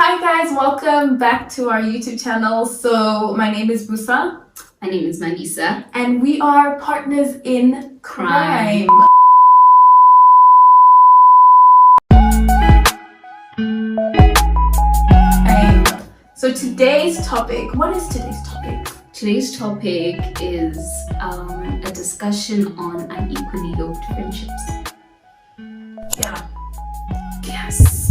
Hi guys, welcome back to our YouTube channel. So my name is Busa. My name is Malisa. And we are partners in crime. So today's topic, what is today's topic? Today's topic is a discussion on unequally yoked friendships. Yeah. Yes.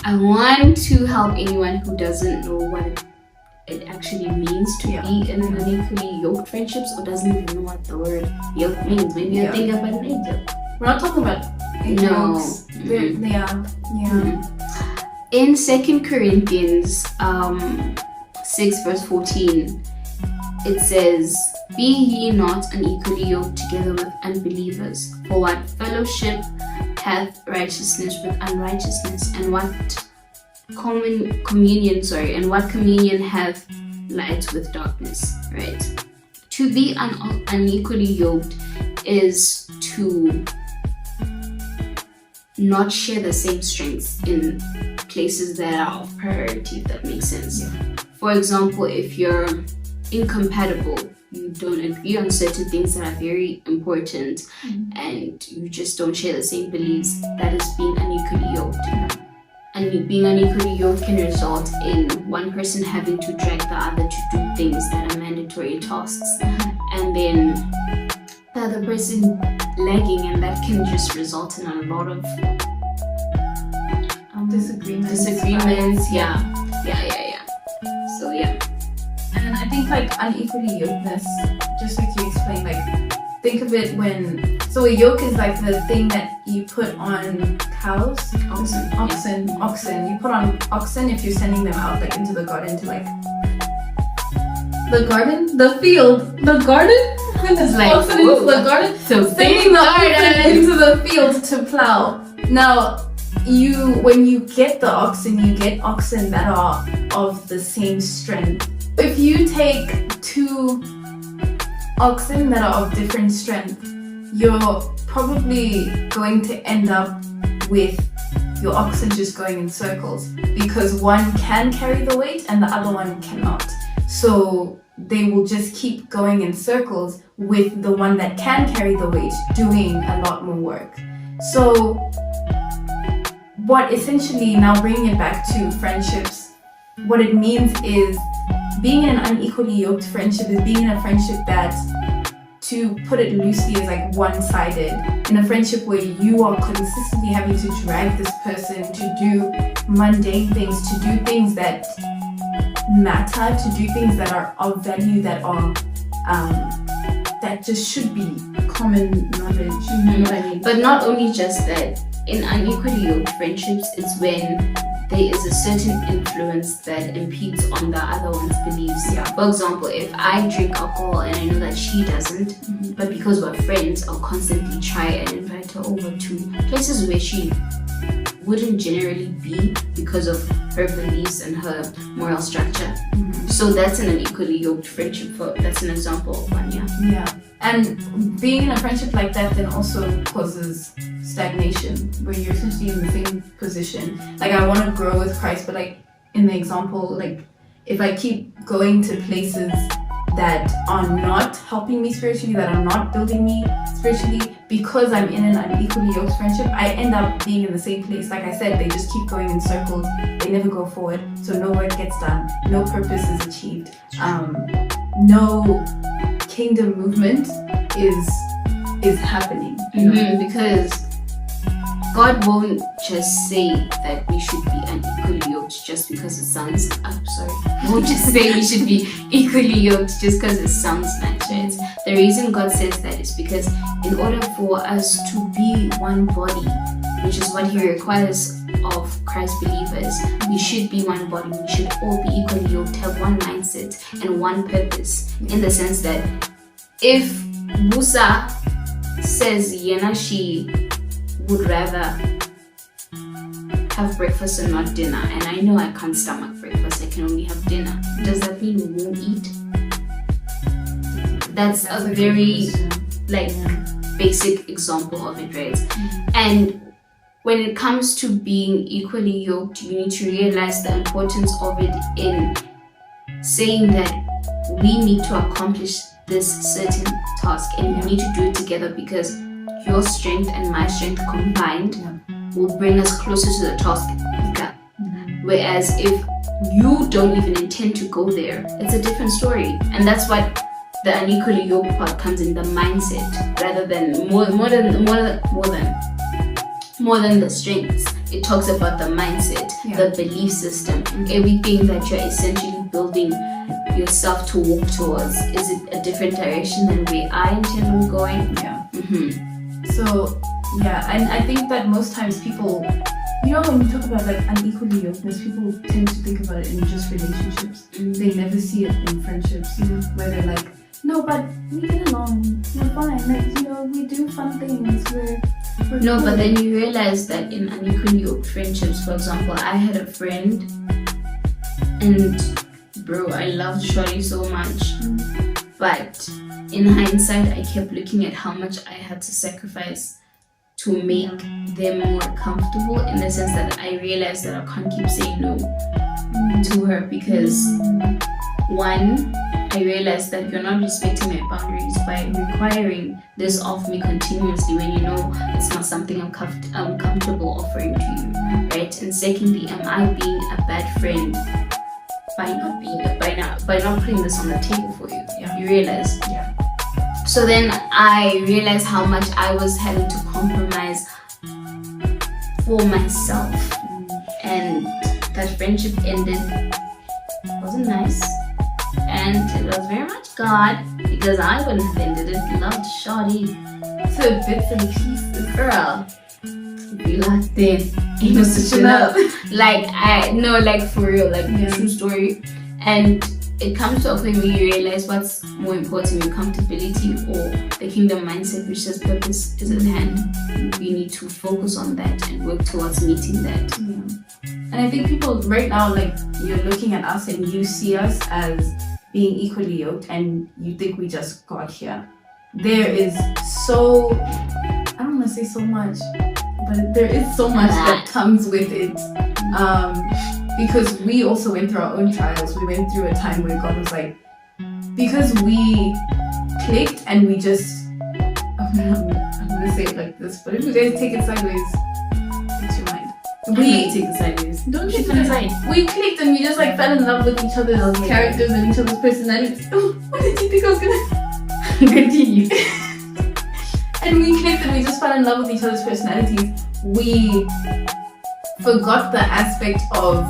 I want to help anyone who doesn't know what it actually means to be in unequally yoked friendships or doesn't even know what the word yoke means. When you think about an yoke. We're not talking about yokes. In 2 Corinthians 6 verse 14, it says, "Be ye not unequally yoked together with unbelievers. For what fellowship hath righteousness with unrighteousness, and what communion hath light with darkness." Right? To be unequally yoked is to not share the same strengths in places that are of priority, if that makes sense. For example, if you're incompatible, you don't agree on certain things that are very important, and you just don't share the same beliefs, that is being unequally yoked. And being unequally yoked can result in one person having to drag the other to do things that are mandatory tasks, and then the other person lagging, and that can just result in a lot of disagreements. So and I think like unequally yokedness, just like you explained, like think of it so a yoke is like the thing that you put on cows, oxen. You put on oxen if you're sending them out like into the garden to like the garden. It's like oxen into the garden, so sending the oxen into the field to plow. Now, when you get the oxen, you get oxen that are of the same strength. If you take 2 oxen that are of different strength, you're probably going to end up with your oxen just going in circles, because one can carry the weight and the other one cannot. So they will just keep going in circles with the one that can carry the weight doing a lot more work. So what essentially, now bringing it back to friendships, what it means is being in an unequally yoked friendship is being in a friendship that, to put it loosely, is like one-sided. In a friendship where you are consistently having to drag this person to do mundane things, to do things that matter, to do things that are of value, that are that just should be common knowledge. You know what I mean? But not only just that. In unequally yoked friendships, it's when there is a certain influence that impedes on the other one's beliefs. For example, if I drink alcohol and I know that she doesn't, but because we're friends, I'll constantly try and invite her over to places where she wouldn't generally be because of her beliefs and her moral structure. So that's an unequally yoked friendship. That's an example of one. And being in a friendship like that then also causes stagnation, where you're essentially in the same position. Like, I want to grow with Christ, but like in the example, like if I keep going to places that are not helping me spiritually, that are not building me spiritually, because I'm in an unequally yoked friendship, I end up being in the same place. Like I said, they just keep going in circles, they never go forward, so no work gets done, no purpose is achieved, no kingdom movement is happening. Because God won't just say that we should be unequally yoked just because it sounds. He won't just say we should be equally yoked just because it sounds nice, right? The reason God says that is because in order for us to be one body, which is what He requires of Christ believers, we should be one body. We should all be equally yoked, have one mindset and one purpose. In the sense that if Musa says she would rather have breakfast and not dinner, and I know I can't stomach breakfast, I can only have dinner, does that mean we won't eat? That's a very basic example of it, right? And when it comes to being equally yoked, you need to realize the importance of it in saying that we need to accomplish this certain task and we need to do it together, because your strength and my strength combined will bring us closer to the task. Whereas if you don't even intend to go there, it's a different story. And that's what the unequally yoked part comes in, the mindset, rather than more than the strengths. It talks about the mindset, the belief system, everything that you're essentially building yourself to walk towards. Is it a different direction than where I intend on going? So and I think that most times people, you know, when you talk about like unequally yokedness, people tend to think about it in just relationships. They never see it in friendships, where they're like, no, but we get along, we're fine, like, you know, we do fun things, we're no, but then you realize that in unequally yoked friendships, for example, I had a friend, and bro, I loved Shorty so much, but in hindsight, I kept looking at how much I had to sacrifice to make them more comfortable, in the sense that I realized that I can't keep saying no to her, because one, I realized that you're not respecting my boundaries by requiring this of me continuously when you know it's not something I'm comfortable offering to you, right? And secondly, am I being a bad friend by not putting this on the table for you? You realize? So then I realized how much I was having to compromise for myself, and that friendship ended. It wasn't nice. And it was very much God, because I wouldn't have ended it. Loved Shorty to bits and pieces. Girl, be like then ain't no switching up. Like for real, like true story. And it comes to a point where you realize what's more important, your comfortability or the kingdom mindset, which says purpose is at hand. We need to focus on that and work towards meeting that. And I think people right now, like, you're looking at us and you see us as being equally yoked, and you think we just got here. There is so, I don't want to say so much, but there is so much that comes with it. Because we also went through our own trials. We went through a time where God was like, because we clicked and we just, I'm gonna say it like this, but if you guys take it sideways, it's your mind. We take it sideways. Don't take it sideways. We clicked and we just like fell in love with each other's characters and each other's personalities. What did you think I was gonna continue? And we clicked and we just fell in love with each other's personalities. We forgot the aspect of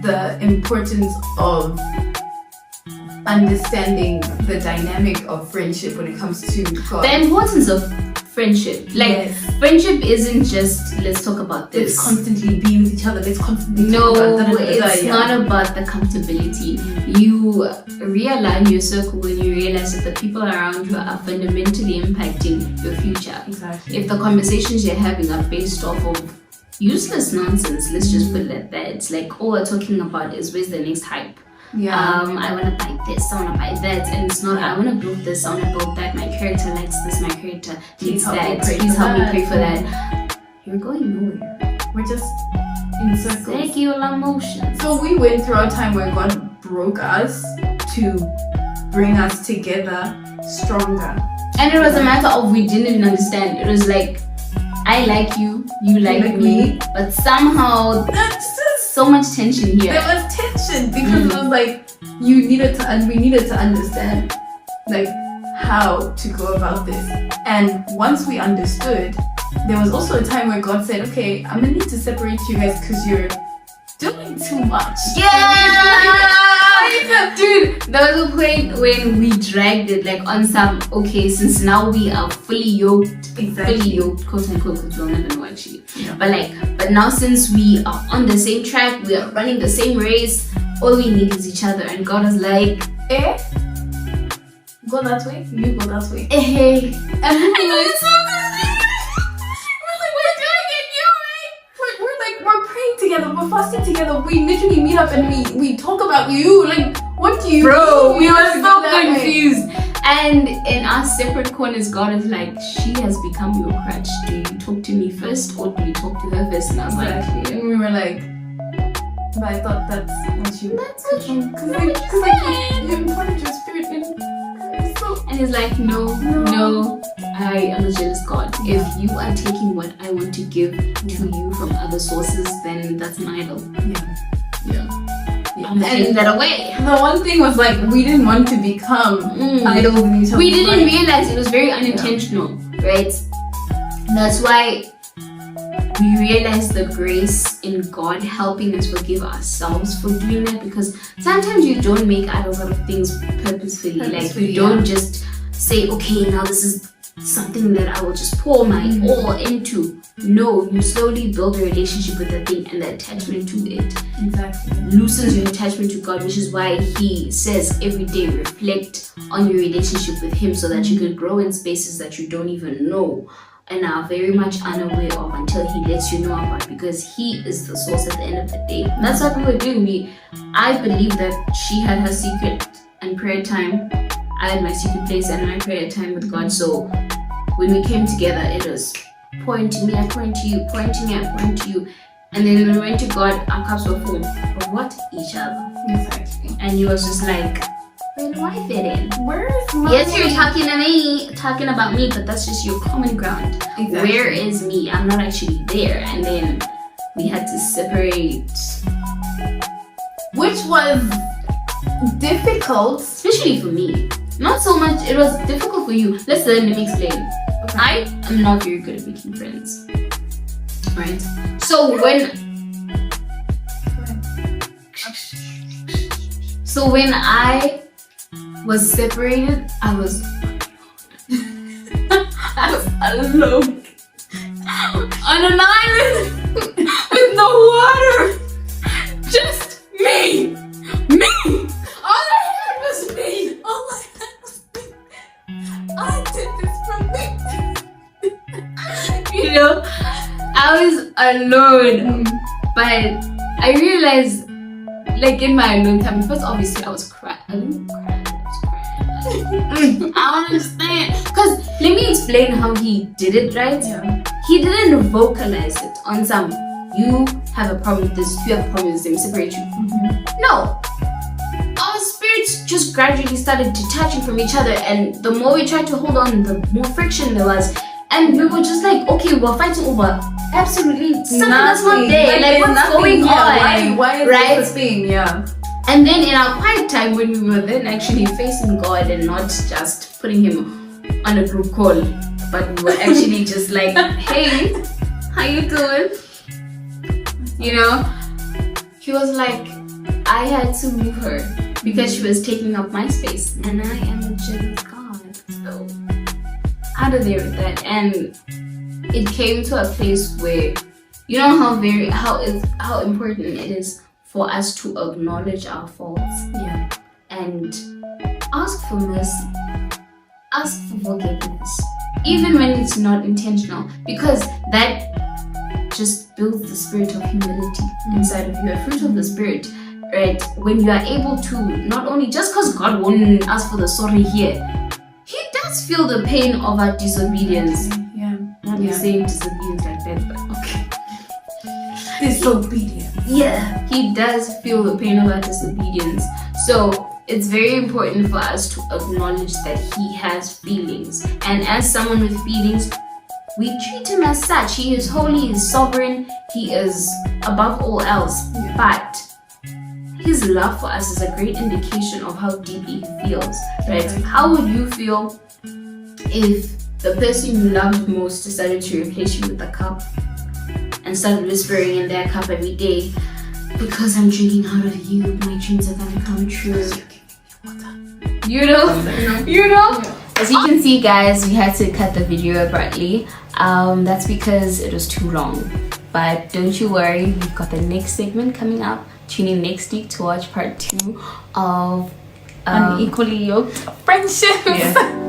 the importance of understanding the dynamic of friendship when it comes to God. The importance of friendship. Like, friendship isn't just, let's talk about this. Let's constantly be with each other. Let's constantly talk about it's not about the comfortability. You realign your circle when you realize that the people around you are fundamentally impacting your future. Exactly. If the conversations you're having are based off of useless nonsense, let's just put it like that. It's like all we're talking about is where's the next hype. I want to buy this, I want to buy that, and it's not I want to build this, I want to build that, my character likes this, my character needs that, please help me pray for that. You're going nowhere. We're just in circles. Circular motion. So we went through a time where God broke us to bring us together stronger. And it was a matter of we didn't even understand. It was like, I like you, you like me, but somehow there's so much tension here. There was tension because it was like we needed to understand like how to go about this. And once we understood, there was also a time where God said, okay, I'm gonna need to separate you guys because you're doing too much. Dude, there was a point when we dragged it like on some, okay, since now we are fully yoked, fully yoked, quote unquote, because we'll never know actually. But now since we are on the same track, we are running the same race, all we need is each other. And God is like, go that way, you go that way. And we're praying together, we're fasting together, we literally meet up and we talk about you. Like, what do you mean? We were so confused. And in our separate corners, God is like, she has become your crutch. Do you talk to me first or do you talk to her first? And I was like, And we were like, but I thought that's what you. that's what you Because you imparted your spirit in. So and he's like, no, I am a jealous God. If you are taking what I want to give to you from other sources, then that's an idol. yeah. I'm taking that away. The one thing was like we didn't want to become idols in each other's We didn't lives. realize it was very unintentional, right? That's why we realize the grace in God helping us forgive ourselves for doing that, because sometimes you don't make idols out of things purposefully. Like you don't just say, okay, now this is something that I will just pour my all into. No, you slowly build a relationship with the thing, and the attachment to it loosens your attachment to God, which is why he says every day reflect on your relationship with him so that you can grow in spaces that you don't even know and are very much unaware of until he lets you know about, because he is the source at the end of the day. That's what we were doing. I believe that she had her secret and prayer time. I had my secret place and my prayer time with God. So when we came together, it was point to me, I point to you, point to me, I point to you. And then when we went to God, our cups were full of what? Each other. Exactly. And he was just like, where do I fit in? Where's my? Yes, you're talking about me, but that's just your common ground. Exactly. Where is me? I'm not actually there. And then we had to separate. Which was difficult. Especially for me. Not so much, it was difficult for you. Listen, let me explain. Okay. I am not very good at making friends. Right? So when I was separated, I was alone on an island with no water. Just me. All I had was me. Oh my God. I did this from me. You know, I was alone, but I realized, like in my alone time, first obviously I was crying. I didn't cry. I don't understand. Because let me explain how he did it, right? Yeah. He didn't vocalize it on some, you have a problem with this, you have a problem with this, let me separate you. No. Our spirits just gradually started detaching from each other, and the more we tried to hold on, the more friction there was. And we were just like, okay, we're fighting over absolutely something that's not there. Like what's going on? Why is right? this a thing? Yeah. And then in our quiet time, when we were then actually facing God and not just putting him on a group call, but we were actually just like, hey, how you doing? You know? He was like, I had to move her because she was taking up my space, and I am a jealous God. So out of there with that. And it came to a place where, you know how important it is for us to acknowledge our faults, and ask for mercy, ask for forgiveness, even when it's not intentional, because that just builds the spirit of humility inside of you, a fruit of the spirit, right? When you are able to, not only just because God won't ask for the sorry here, he does feel the pain of our disobedience. Not saying disobedience like that, but okay. Disobedience. Yeah, he does feel the pain of our disobedience. So it's very important for us to acknowledge that he has feelings. And as someone with feelings, we treat him as such. He is holy, he is sovereign, he is above all else. But his love for us is a great indication of how deeply he feels, right? How would you feel if the person you loved most decided to replace you with a cup and started whispering in their cup every day, because I'm drinking out of you, my dreams are gonna come true. You know? As you can see, guys, we had to cut the video abruptly. That's because it was too long. But don't you worry, we've got the next segment coming up. Tune in next week to watch part 2 of Unequally Yoked Friendships.